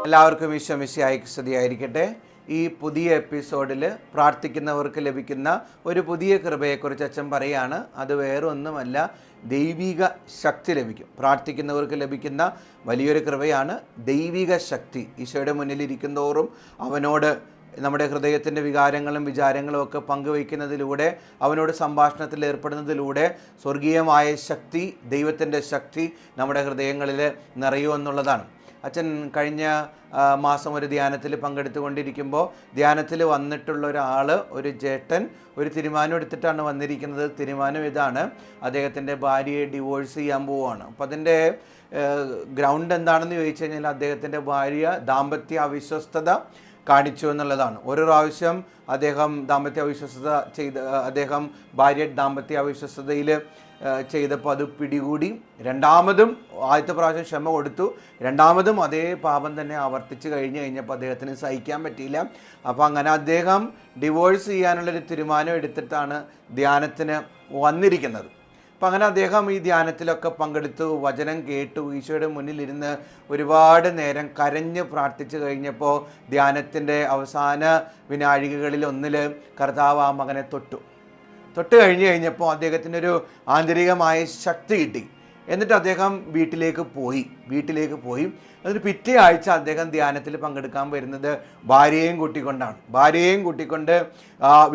എല്ലാവർക്കും ഈശോ മിശിഹായ്ക്ക് സ്തുതിയായിരിക്കട്ടെ. ഈ പുതിയ എപ്പിസോഡിൽ പ്രാർത്ഥിക്കുന്നവർക്ക് ലഭിക്കുന്ന ഒരു പുതിയ കൃപയെക്കുറിച്ച് അച്ഛൻ പറയാണ്. അത് വേറെ ഒന്നുമല്ല, ദൈവിക ശക്തി ലഭിക്കും. പ്രാർത്ഥിക്കുന്നവർക്ക് ലഭിക്കുന്ന വലിയൊരു കൃപയാണ് ദൈവിക ശക്തി. ഈശോയുടെ മുന്നിലിരിക്കുന്നതോറും അവനോട് നമ്മുടെ ഹൃദയത്തിൻ്റെ വികാരങ്ങളും വിചാരങ്ങളും ഒക്കെ പങ്കുവയ്ക്കുന്നതിലൂടെ, അവനോട് സംഭാഷണത്തിൽ ഏർപ്പെടുന്നതിലൂടെ സ്വർഗീയമായ ശക്തി, ദൈവത്തിൻ്റെ ശക്തി നമ്മുടെ ഹൃദയങ്ങളിൽ നിറയുമെന്നുള്ളതാണ്. അച്ഛൻ കഴിഞ്ഞ മാസം ഒരു ധ്യാനത്തിൽ പങ്കെടുത്തുകൊണ്ടിരിക്കുമ്പോൾ ധ്യാനത്തിൽ വന്നിട്ടുള്ള ഒരു ചേട്ടൻ ഒരു തീരുമാനം എടുത്തിട്ടാണ് വന്നിരിക്കുന്നത്. തീരുമാനം ഇതാണ്: അദ്ദേഹത്തിൻ്റെ ഭാര്യയെ ഡിവോഴ്സ് ചെയ്യാൻ പോവുകയാണ്. അപ്പം അതിൻ്റെ ഗ്രൗണ്ട് എന്താണെന്ന് ചോദിച്ചു കഴിഞ്ഞാൽ, അദ്ദേഹത്തിൻ്റെ ഭാര്യ ദാമ്പത്യ അവിശ്വസ്തത കാണിച്ചു എന്നുള്ളതാണ്. ഒരു പ്രാവശ്യം അദ്ദേഹം ഭാര്യ ദാമ്പത്യ അവിശ്വസ്തതയിൽ ചെയ്തപ്പോൾ അത് പിടികൂടി. രണ്ടാമതും ആദ്യത്തെ പ്രാവശ്യം ക്ഷമ കൊടുത്തു, രണ്ടാമതും അതേ പാപം തന്നെ ആവർത്തിച്ച് കഴിഞ്ഞപ്പോൾ അദ്ദേഹത്തിന് സഹിക്കാൻ പറ്റിയില്ല. അപ്പോൾ അങ്ങനെ അദ്ദേഹം ഡിവോഴ്സ് ചെയ്യാനുള്ളൊരു തീരുമാനം എടുത്തിട്ടാണ് ധ്യാനത്തിന് വന്നിരിക്കുന്നത്. അപ്പം അങ്ങനെ അദ്ദേഹം ഈ ധ്യാനത്തിലൊക്കെ പങ്കെടുത്തു, വചനം കേട്ടു, ഈശോയുടെ മുന്നിലിരുന്ന് ഒരുപാട് നേരം കരഞ്ഞ് പ്രാർത്ഥിച്ചു കഴിഞ്ഞപ്പോൾ ധ്യാനത്തിൻ്റെ അവസാന വിനാഴികകളിൽ ഒന്നിൽ കർത്താവ് ആ മകനെ തൊട്ട് കഴിഞ്ഞപ്പോൾ അദ്ദേഹത്തിനൊരു ആന്തരികമായ ശക്തി കിട്ടി. എന്നിട്ട് അദ്ദേഹം വീട്ടിലേക്ക് പോയി. എന്നിട്ട് പിറ്റേ ആഴ്ച അദ്ദേഹം ധ്യാനത്തിൽ പങ്കെടുക്കാൻ വരുന്നത് ഭാര്യയെയും കൂട്ടിക്കൊണ്ട്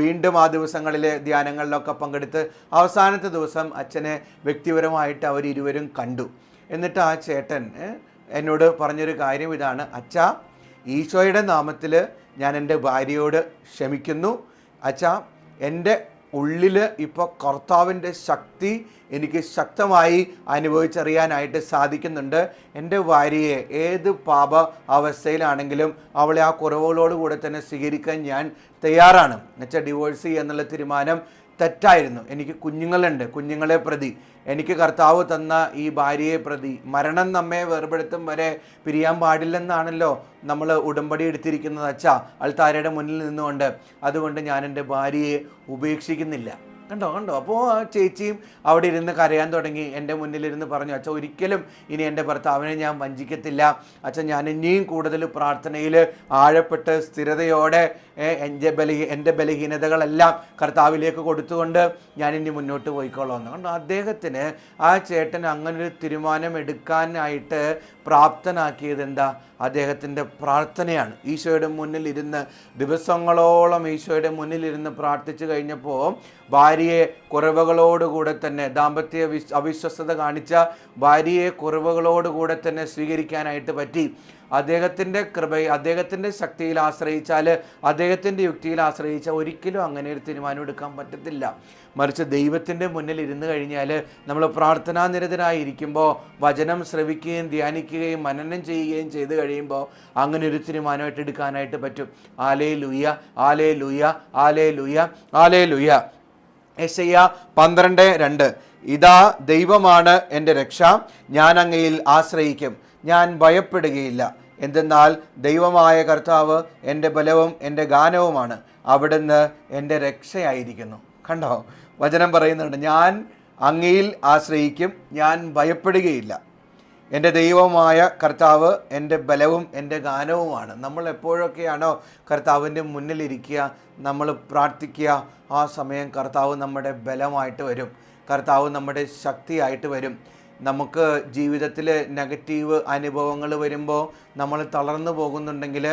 വീണ്ടും ആ ദിവസങ്ങളിലെ ധ്യാനങ്ങളിലൊക്കെ പങ്കെടുത്ത് അവസാനത്തെ ദിവസം അച്ഛനെ വ്യക്തിപരമായിട്ട് അവരിരുവരും കണ്ടു. എന്നിട്ട് ആ ചേട്ടൻ എന്നോട് പറഞ്ഞൊരു കാര്യം ഇതാണ്: അച്ഛാ, ഈശോയുടെ നാമത്തിൽ ഞാൻ എൻ്റെ ഭാര്യയോട് ക്ഷമിക്കുന്നു. അച്ഛാ, എൻ്റെ ഉള്ളിൽ ഇപ്പോൾ കർത്താവിൻ്റെ ശക്തി എനിക്ക് ശക്തമായി അനുഭവിച്ചറിയാനായിട്ട് സാധിക്കുന്നുണ്ട്. എൻ്റെ ഭാര്യയെ ഏത് പാപ അവസ്ഥയിലാണെങ്കിലും അവളെ ആ കുറവുകളോടുകൂടെ തന്നെ സ്വീകരിക്കാൻ ഞാൻ തയ്യാറാണ്. എന്നുവെച്ചാൽ ഡിവോഴ്സ് ചെയ്യുക എന്നുള്ള തീരുമാനം തെറ്റായിരുന്നു. എനിക്ക് കുഞ്ഞുങ്ങളുണ്ട്. കുഞ്ഞുങ്ങളെ പ്രതി, എനിക്ക് കർത്താവ് തന്ന ഈ ഭാര്യയെ പ്രതി, മരണം നമ്മെ വേർപെടുത്തും വരെ പിരിയാൻ പാടില്ലെന്നാണല്ലോ നമ്മൾ ഉടമ്പടി എടുത്തിരിക്കുന്നത് അച്ഛാ, അൾത്താരയുടെ മുന്നിൽ നിന്നുകൊണ്ട്. അതുകൊണ്ട് ഞാൻ എൻ്റെ ഭാര്യയെ ഉപേക്ഷിക്കുന്നില്ല. കണ്ടോ. അപ്പോൾ ആ ചേച്ചിയും അവിടെ ഇരുന്ന് കരയാൻ തുടങ്ങി. എൻ്റെ മുന്നിലിരുന്ന് പറഞ്ഞു: അച്ഛൻ, ഒരിക്കലും ഇനി എൻ്റെ ഭർത്താവിനെ ഞാൻ വഞ്ചിക്കത്തില്ല. അച്ഛൻ, ഞാൻ ഇനിയും കൂടുതൽ പ്രാർത്ഥനയിൽ ആഴപ്പെട്ട് സ്ഥിരതയോടെ എൻ്റെ ബലഹീനതകളെല്ലാം കർത്താവിലേക്ക് കൊടുത്തുകൊണ്ട് ഞാൻ ഇനി മുന്നോട്ട് പോയിക്കോളാം. കണ്ടോ, അദ്ദേഹത്തിന്, ആ ചേട്ടൻ അങ്ങനൊരു തീരുമാനം എടുക്കാനായിട്ട് പ്രാപ്തനാക്കിയത് എന്താ? അദ്ദേഹത്തിൻ്റെ പ്രാർത്ഥനയാണ്. ഈശോയുടെ മുന്നിലിരുന്ന് ദിവസങ്ങളോളം ഈശോയുടെ മുന്നിലിരുന്ന് പ്രാർത്ഥിച്ചു കഴിഞ്ഞപ്പോൾ ഭാര്യയെ കുറവുകളോടുകൂടെ തന്നെ, ദാമ്പത്യ അവിശ്വസ്തത കാണിച്ച ഭാര്യയെ കുറവുകളോടുകൂടെ തന്നെ സ്വീകരിക്കാനായിട്ട് പറ്റി. അദ്ദേഹത്തിൻ്റെ കൃപയെ, അദ്ദേഹത്തിൻ്റെ ശക്തിയിൽ ആശ്രയിച്ചാൽ, അദ്ദേഹത്തിൻ്റെ യുക്തിയിൽ ആശ്രയിച്ചാൽ ഒരിക്കലും അങ്ങനെ ഒരു തീരുമാനം എടുക്കാൻ പറ്റത്തില്ല. മറിച്ച് ദൈവത്തിൻ്റെ മുന്നിൽ ഇരുന്ന് കഴിഞ്ഞാൽ, നമ്മൾ പ്രാർത്ഥനാനിരതരായിരിക്കുമ്പോൾ വചനം ശ്രവിക്കുകയും ധ്യാനിക്കുകയും മനനം ചെയ്യുകയും ചെയ്ത് കഴിയുമ്പോൾ അങ്ങനെ ഒരു തീരുമാനമായിട്ട് എടുക്കാനായിട്ട് പറ്റും. Hallelujah, hallelujah, hallelujah, hallelujah. യെശയ്യാ 12:2: ഇതാ ദൈവമാണ് എൻ്റെ രക്ഷ, ഞാൻ അങ്ങയിൽ ആശ്രയിക്കും, ഞാൻ ഭയപ്പെടുകയില്ല. എന്തെന്നാൽ ദൈവമായ കർത്താവ് എൻ്റെ ബലവും എൻ്റെ ഗാനവുമാണ്, അവിടുന്ന് എൻ്റെ രക്ഷയായിരിക്കുന്നു. കണ്ടോ, വചനം പറയുന്നുണ്ട്: ഞാൻ അങ്ങയിൽ ആശ്രയിക്കും, ഞാൻ ഭയപ്പെടുകയില്ല. എൻ്റെ ദൈവമായ കർത്താവ് എൻ്റെ ബലവും എൻ്റെ ഗാനവുമാണ്. നമ്മൾ എപ്പോഴൊക്കെയാണോ കർത്താവിൻ്റെ മുന്നിലിരിക്കുക, നമ്മൾ പ്രാർത്ഥിക്കുക, ആ സമയം കർത്താവ് നമ്മുടെ ബലമായിട്ട് വരും, കർത്താവ് നമ്മുടെ ശക്തിയായിട്ട് വരും. നമുക്ക് ജീവിതത്തിൽ നെഗറ്റീവ് അനുഭവങ്ങൾ വരുമ്പോൾ നമ്മൾ തളർന്നു പോകുന്നുണ്ടെങ്കിൽ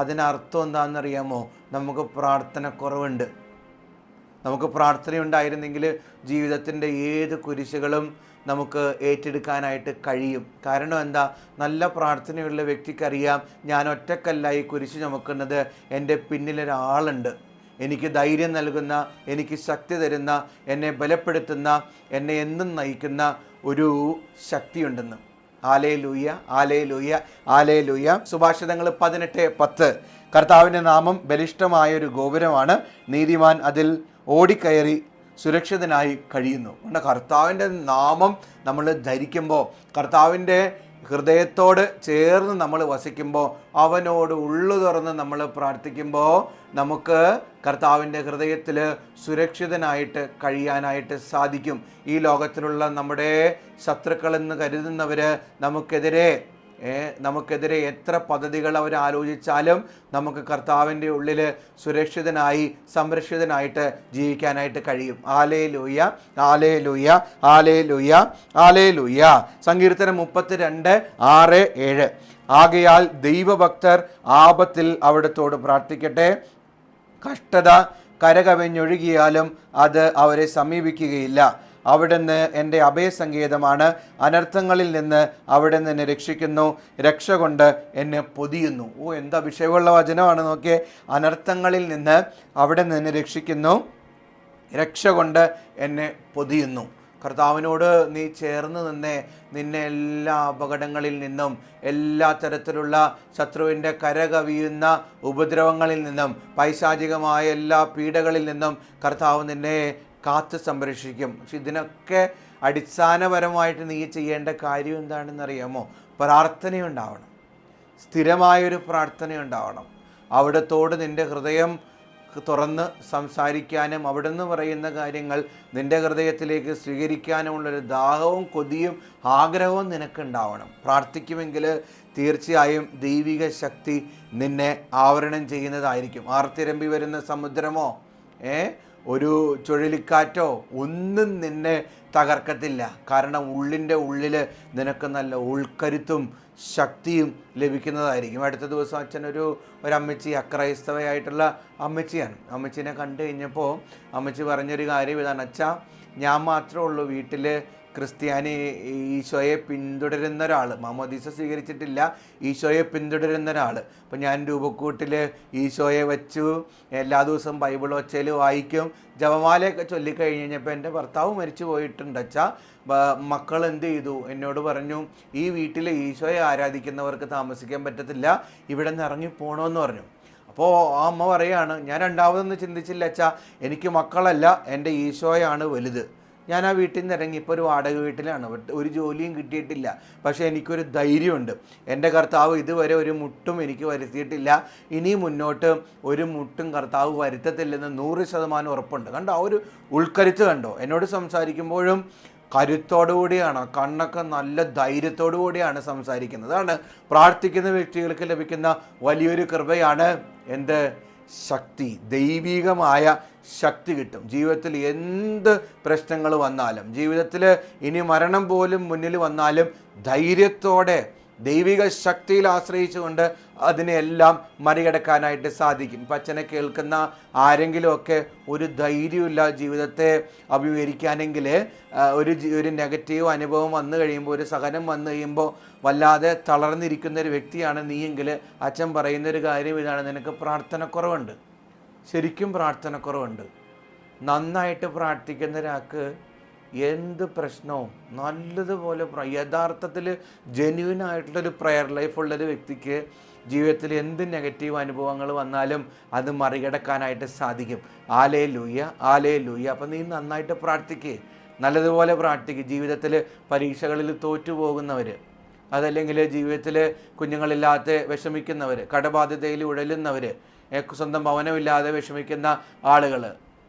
അതിനർത്ഥം എന്താണെന്നറിയാമോ? നമുക്ക് പ്രാർത്ഥനക്കുറവുണ്ട്. നമുക്ക് പ്രാർത്ഥനയുണ്ടായിരുന്നെങ്കിൽ ജീവിതത്തിൻ്റെ ഏത് കുരിശുകളും നമുക്ക് ഏറ്റെടുക്കാനായിട്ട് കഴിയും. കാരണം എന്താ? നല്ല പ്രാർത്ഥനയുള്ള വ്യക്തിക്കറിയാം, ഞാൻ ഒറ്റക്കല്ല ഈ കുരിശ് ചുമക്കുന്നത്, എൻ്റെ പിന്നിലൊരാളുണ്ട്, എനിക്ക് ധൈര്യം നൽകുന്ന, എനിക്ക് ശക്തി തരുന്ന, എന്നെ ബലപ്പെടുത്തുന്ന, എന്നെ എന്നും നയിക്കുന്ന ഒരു ശക്തിയുണ്ടെന്ന്. Hallelujah, hallelujah, hallelujah. സുഭാഷിതങ്ങൾ 18:10: കർത്താവിൻ്റെ നാമം ബലിഷ്ഠമായൊരു ഗോപുരമാണ്, നീതിമാൻ അതിൽ ഓടിക്കയറി സുരക്ഷിതനായി കഴിയുന്നു. കർത്താവിൻ്റെ നാമം നമ്മൾ ധരിക്കുമ്പോൾ, കർത്താവിൻ്റെ ഹൃദയത്തോട് ചേർന്ന് നമ്മൾ വസിക്കുമ്പോൾ, അവനോട് ഉള്ളു തുറന്ന് നമ്മൾ പ്രാർത്ഥിക്കുമ്പോൾ നമുക്ക് കർത്താവിൻ്റെ ഹൃദയത്തിൽ സുരക്ഷിതനായിട്ട് കഴിയാനായിട്ട് സാധിക്കും. ഈ ലോകത്തിലുള്ള നമ്മുടെ ശത്രുക്കളെന്ന് കരുതുന്നവർ നമുക്കെതിരെ നമുക്കെതിരെ എത്ര പദ്ധതികൾ അവർ ആലോചിച്ചാലും നമുക്ക് കർത്താവിൻ്റെ ഉള്ളിൽ സുരക്ഷിതനായി സംരക്ഷിതനായിട്ട് ജീവിക്കാനായിട്ട് കഴിയും. Hallelujah, hallelujah, hallelujah, hallelujah. സങ്കീർത്തനം 32:6-7. ആകയാൽ ദൈവഭക്തർ ആപത്തിൽ അവിടുത്തോട് പ്രാർത്ഥിക്കട്ടെ. കഷ്ടത കരകവിഞ്ഞൊഴുകിയാലും അത് അവരെ സമീപിക്കുകയില്ല. അവിടുന്ന് എൻ്റെ അഭയസങ്കേതമാണ്. അനർത്ഥങ്ങളിൽ നിന്ന് അവിടുന്ന് എന്നെ രക്ഷിക്കുന്നു. രക്ഷ കൊണ്ട് എന്നെ പൊതിയുന്നു. എന്താ അഭിഷേകമുള്ള വചനമാണ് നോക്കിയേ. അനർത്ഥങ്ങളിൽ നിന്ന് അവിടുന്ന് എന്നെ രക്ഷിക്കുന്നു, രക്ഷ കൊണ്ട് എന്നെ പൊതിയുന്നു. കർത്താവിനോട് നീ ചേർന്ന് നിന്നെ എല്ലാ അപകടങ്ങളിൽ നിന്നും, എല്ലാ തരത്തിലുള്ള ശത്രുവിൻ്റെ കരകവിയുന്ന ഉപദ്രവങ്ങളിൽ നിന്നും, പൈശാചികമായ എല്ലാ പീഡകളിൽ നിന്നും കർത്താവ് നിന്നെ കാത്ത് സംരക്ഷിക്കും. പക്ഷെ ഇതിനൊക്കെ അടിസ്ഥാനപരമായിട്ട് നീ ചെയ്യേണ്ട കാര്യം എന്താണെന്നറിയാമോ? പ്രാർത്ഥനയുണ്ടാവണം. സ്ഥിരമായൊരു പ്രാർത്ഥനയുണ്ടാവണം. അവിടത്തോട് നിൻ്റെ ഹൃദയം തുറന്ന് സംസാരിക്കാനും അവിടുന്ന് പറയുന്ന കാര്യങ്ങൾ നിൻ്റെ ഹൃദയത്തിലേക്ക് സ്വീകരിക്കാനുമുള്ളൊരു ദാഹവും കൊതിയും ആഗ്രഹവും നിനക്കുണ്ടാവണം. പ്രാർത്ഥിക്കുമെങ്കിൽ തീർച്ചയായും ദൈവിക ശക്തി നിന്നെ ആവരണം ചെയ്യുന്നതായിരിക്കും. ആർത്തിരമ്പി വരുന്ന സമുദ്രമോ ഒരു ചുഴലിക്കാറ്റോ ഒന്നും നിന്നെ തകർക്കത്തില്ല. കാരണം ഉള്ളിൻ്റെ ഉള്ളിൽ നിനക്ക് നല്ല ഉൾക്കരുത്തും ശക്തിയും ലഭിക്കുന്നതായിരിക്കും. അടുത്ത ദിവസം അച്ഛനൊരു അമ്മച്ചി, അക്രൈസ്തവയായിട്ടുള്ള അമ്മച്ചിയാണ്. അമ്മച്ചിനെ കണ്ടു കഴിഞ്ഞപ്പോൾ അമ്മച്ചി പറഞ്ഞൊരു കാര്യം ഇതാണ്: അച്ഛാ, ഞാൻ മാത്രമേ ഉള്ളൂ വീട്ടിൽ ക്രിസ്ത്യാനി, ഈശോയെ പിന്തുടരുന്ന ഒരാൾ. മാമോദീസ സ്വീകരിച്ചിട്ടില്ല, ഈശോയെ പിന്തുടരുന്ന ഒരാൾ. അപ്പം ഞാൻ രൂപക്കൂട്ടിൽ ഈശോയെ വെച്ചു, എല്ലാ ദിവസവും ബൈബിൾ ഒച്ചയിൽ വായിക്കും, ജപമാലയൊക്കെ ചൊല്ലിക്കഴിഞ്ഞ് കഴിഞ്ഞപ്പോൾ എൻ്റെ ഭർത്താവ് മരിച്ചു പോയിട്ടുണ്ട് അച്ഛാ. മക്കൾ എന്ത് ചെയ്തു? എന്നോട് പറഞ്ഞു, ഈ വീട്ടിൽ ഈശോയെ ആരാധിക്കുന്നവർക്ക് താമസിക്കാൻ പറ്റത്തില്ല, ഇവിടെ നിന്ന് ഇറങ്ങിപ്പോണമെന്ന് പറഞ്ഞു. അപ്പോൾ ആ അമ്മ പറയാണ്, ഞാൻ രണ്ടാമതൊന്നും ചിന്തിച്ചില്ല അച്ഛാ, എനിക്ക് മക്കളല്ല, എൻ്റെ ഈശോയാണ് വലുത്. ഞാൻ ആ വീട്ടിൽ നിന്ന് ഇറങ്ങി, ഇപ്പോൾ ഒരു വാടക വീട്ടിലാണ്, ഒരു ജോലിയും കിട്ടിയിട്ടില്ല. പക്ഷേ എനിക്കൊരു ധൈര്യമുണ്ട്. എൻ്റെ കർത്താവ് ഇതുവരെ ഒരു മുട്ടും എനിക്ക് വരുത്തിയിട്ടില്ല, ഇനി മുന്നോട്ട് ഒരു മുട്ടും കർത്താവ് വരുത്തത്തില്ലെന്ന് 100% ഉറപ്പുണ്ട്. കണ്ടോ ആ ഒരു ഉൾക്കരുത്ത് കണ്ടോ? എന്നോട് സംസാരിക്കുമ്പോഴും കരുത്തോടു കൂടിയാണ്, കണ്ണൊക്കെ നല്ല ധൈര്യത്തോടു കൂടിയാണ് സംസാരിക്കുന്നത്. അതാണ് പ്രാർത്ഥിക്കുന്ന വ്യക്തികൾക്ക് ലഭിക്കുന്ന വലിയൊരു കൃപയാണ് എന്ത്? ശക്തി. ദൈവികമായ ശക്തി കിട്ടും. ജീവിതത്തിൽ എന്ത് പ്രശ്നങ്ങൾ വന്നാലും, ജീവിതത്തിൽ ഇനി മരണം പോലും മുന്നിൽ വന്നാലും ധൈര്യത്തോടെ ദൈവിക ശക്തിയിൽ ആശ്രയിച്ചുകൊണ്ട് അതിനെല്ലാം മറികടക്കാനായിട്ട് സാധിക്കും. ഇപ്പം അച്ഛനെ കേൾക്കുന്ന ആരെങ്കിലുമൊക്കെ ഒരു ധൈര്യമില്ല ജീവിതത്തെ അഭിമുഖീകരിക്കാനെങ്കിൽ, ഒരു നെഗറ്റീവ് അനുഭവം വന്നു കഴിയുമ്പോൾ, ഒരു സഹനം വന്നു കഴിയുമ്പോൾ വല്ലാതെ തളർന്നിരിക്കുന്ന ഒരു വ്യക്തിയാണ് നീയെങ്കിൽ അച്ഛൻ പറയുന്നൊരു കാര്യം ഇതാണ്: നിനക്ക് പ്രാർത്ഥനക്കുറവുണ്ട്. ശരിക്കും പ്രാർത്ഥനക്കുറവുണ്ട്. നന്നായിട്ട് പ്രാർത്ഥിക്കുന്ന ഒരാൾക്ക് എന്ത് പ്രശ്നവും നല്ലതുപോലെ യഥാർത്ഥത്തിൽ ജെന്യുവനായിട്ടുള്ളൊരു പ്രെയർ ലൈഫുള്ളൊരു വ്യക്തിക്ക് ജീവിതത്തിൽ എന്ത് നെഗറ്റീവ് അനുഭവങ്ങൾ വന്നാലും അത് മറികടക്കാനായിട്ട് സാധിക്കും. Hallelujah, hallelujah. അപ്പം നീ നന്നായിട്ട് പ്രാർത്ഥിക്കുക, നല്ലതുപോലെ പ്രാർത്ഥിക്കുക. ജീവിതത്തിൽ പരീക്ഷകളിൽ തോറ്റുപോകുന്നവർ, അതല്ലെങ്കിൽ ജീവിതത്തിൽ കുഞ്ഞുങ്ങളില്ലാത്ത വിഷമിക്കുന്നവർ, കടബാധ്യതയിൽ ഉഴലുന്നവർ, സ്വന്തം ഭവനമില്ലാതെ വിഷമിക്കുന്ന ആളുകൾ,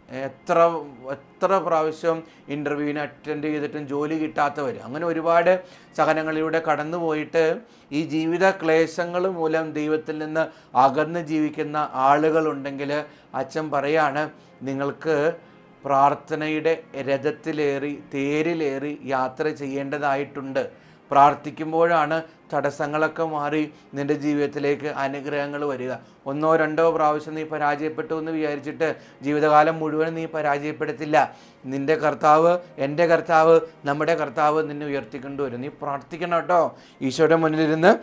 എത്ര പ്രാവശ്യം ഇൻ്റർവ്യൂവിന് അറ്റൻഡ് ചെയ്തിട്ടും ജോലി കിട്ടാത്തവർ, അങ്ങനെ ഒരുപാട് സഹനങ്ങളിലൂടെ കടന്നു പോയിട്ട് ഈ ജീവിത ക്ലേശങ്ങൾ മൂലം ദൈവത്തിൽ നിന്ന് അകന്ന് ജീവിക്കുന്ന ആളുകളുണ്ടെങ്കിൽ അച്ഛൻ പറയാണ്, നിങ്ങൾക്ക് പ്രാർത്ഥനയുടെ രഥത്തിലേറി തേരിലേറി യാത്ര ചെയ്യേണ്ടതായിട്ടുണ്ട്. പ്രാർത്ഥിക്കുമ്പോഴാണ് തടസ്സങ്ങളൊക്കെ മാറി നിൻ്റെ ജീവിതത്തിലേക്ക് അനുഗ്രഹങ്ങൾ വരിക. 1-2 പ്രാവശ്യം നീ പരാജയപ്പെട്ടു എന്ന് വിചാരിച്ചിട്ട് ജീവിതകാലം മുഴുവൻ നീ പരാജയപ്പെടുത്തില്ല. നിൻ്റെ കർത്താവ്, എൻ്റെ കർത്താവ്, നമ്മുടെ കർത്താവ് നിന്നെ ഉയർത്തിക്കൊണ്ടുവരും. നീ പ്രാർത്ഥിക്കണം കേട്ടോ. ഈശോയുടെ മുന്നിലിരുന്ന്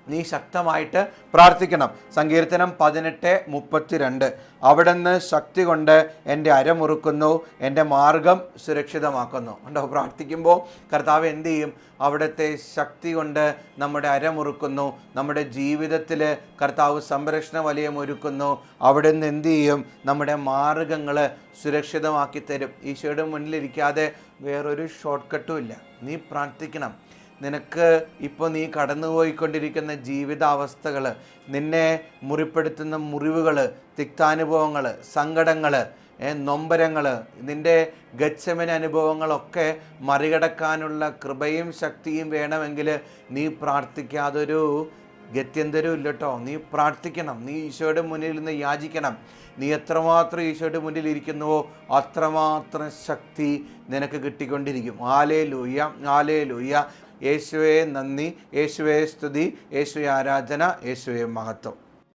നീ ശക്തമായിട്ട് പ്രാർത്ഥിക്കണം. സങ്കീർത്തനം 18:32. അവിടുന്ന് ശക്തി കൊണ്ട് എൻ്റെ അരമുറുക്കുന്നു, എൻ്റെ മാർഗം സുരക്ഷിതമാക്കുന്നു. ഉണ്ടോ? പ്രാർത്ഥിക്കുമ്പോൾ കർത്താവ് എന്ത് ചെയ്യും? അവിടുത്തെ ശക്തി കൊണ്ട് നമ്മുടെ അരമുറുക്കുന്നു, നമ്മുടെ ജീവിതത്തിൽ കർത്താവ് സംരക്ഷണ വലയം ഒരുക്കുന്നു. അവിടെ നിന്ന് എന്ത് ചെയ്യും? നമ്മുടെ മാർഗങ്ങൾ സുരക്ഷിതമാക്കി തരും. ഈശോയുടെ മുന്നിലിരിക്കാതെ വേറൊരു ഷോർട്ട് കട്ടും ഇല്ല. നീ പ്രാർത്ഥിക്കണം. നിനക്ക് ഇപ്പോൾ നീ കടന്നുപോയിക്കൊണ്ടിരിക്കുന്ന ജീവിതാവസ്ഥകൾ, നിന്നെ മുറിപ്പെടുത്തുന്ന മുറിവുകൾ, തിക്താനുഭവങ്ങൾ, സങ്കടങ്ങൾ, നൊമ്പരങ്ങൾ, നിൻ്റെ ഗത്സമന അനുഭവങ്ങളൊക്കെ മറികടക്കാനുള്ള കൃപയും ശക്തിയും വേണമെങ്കിൽ നീ പ്രാർത്ഥിക്കാതൊരു ഗത്യന്തരവും ഇല്ല കേട്ടോ. നീ പ്രാർത്ഥിക്കണം, നീ ഈശോയുടെ മുന്നിൽ നിന്ന് യാചിക്കണം. നീ എത്രമാത്രം ഈശോയുടെ മുന്നിൽ ഇരിക്കുന്നുവോ അത്രമാത്രം ശക്തി നിനക്ക് കിട്ടിക്കൊണ്ടിരിക്കും. Hallelujah, hallelujah. യേശുവേ നന്ദി, യേശുവേ സ്തുതി, യേശുവേ ആരാധന, യേശുവേ മഹത്വം.